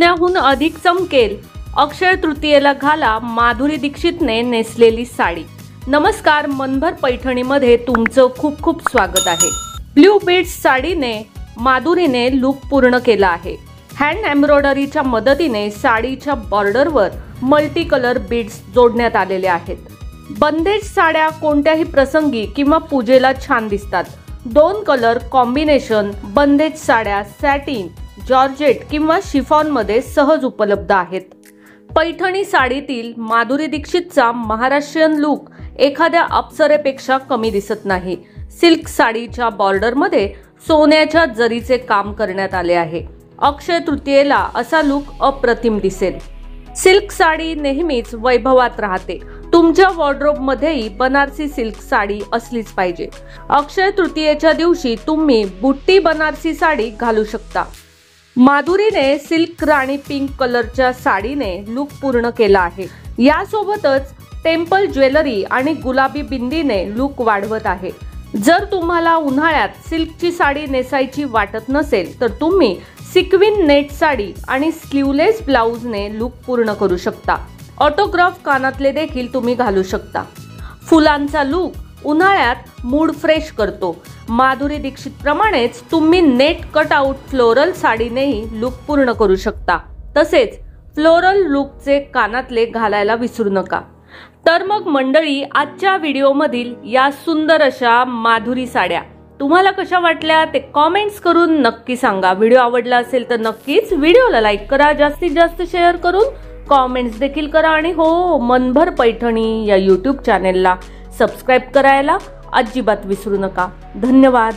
सोन्याहून अधिक चमकेल, अक्षय तृतीयेला घाला माधुरी दीक्षितने नेसलेली साडी। नमस्कार, मनभर पैठणीमध्ये तुमचं खूप खूप स्वागत आहे। ब्लू बीड्स साडीने माधुरीने लुक पूर्ण केला आहे। हँड एम्ब्रॉयडरीच्या मदतीने साडीच्या बॉर्डरवर मल्टी कलर बीड्स जोडण्यात आलेले आहेत। बंदेज साड्या कोणत्याही प्रसंगी किंवा पूजेला छान दिसतात। दोन कलर कॉम्बिनेशन बंदेज साड्या सॅटिन, जॉर्जेट किंवा शिफॉन मध्ये सहज उपलब्ध आहेत। पैठणी साडीतील माधुरी दीक्षितचा महाराष्ट्रीयन लुक एखाद्या अप्सरेपेक्षा कमी दिसत नाही। सिल्क साडीच्या बॉर्डरमध्ये सोन्याच्या जरीचे काम करण्यात आले आहे। अक्षय तृतीयेला असा लुक अप्रतिम दिसेल। सिल्क साडी नेहमीच वैभवात राहते। तुमच्या वॉर्डरोबमध्येही बनारसी सिल्क साडी असलीच पाहिजे। अक्षय तृतीयेच्या दिवशी तुम्ही बुट्टी बनारसी साडी घालू शकता। माधुरीने सिल्क राणी पिंक कलरच्या साडीने लुक पूर्ण केला आहे। यासोबतच टेम्पल ज्वेलरी आणि गुलाबी बिंदीने लुक वाढवत आहे। जर तुम्हाला उन्हाळ्यात सिल्कची साडी नेसायची वाटत नसेल तर तुम्ही सिक्विन नेट साडी आणि स्लीवलेस ब्लाउजने लुक पूर्ण करू शकता। ऑटोग्राफ कानातले देखील तुम्ही घालू शकता। फुलांचा लुक उन्हाळ्यात मूड फ्रेश करतो। माधुरी दीक्षित प्रमाणेच तुम्ही नेट कटआउट फ्लोरल साडीनेही लुक पूर्ण करू शकता। तसेच फ्लोरल लुकचे कानातले घालायला विसरू नका। तर मग मंडळी, आजच्या व्हिडिओमधील या सुंदर अशा माधुरी साड्या तुम्हाला कशा वाटल्या ते कमेंट्स करून नक्की सांगा। व्हिडिओ आवडला असेल तर नक्कीच व्हिडिओला लाईक करा, जास्तीत जास्त शेअर करून कमेंट्स देखील करा आणि हो, मनभर पैठणी या YouTube चॅनेलला सबस्क्राइब करायला अजिबात विसरू नका। धन्यवाद।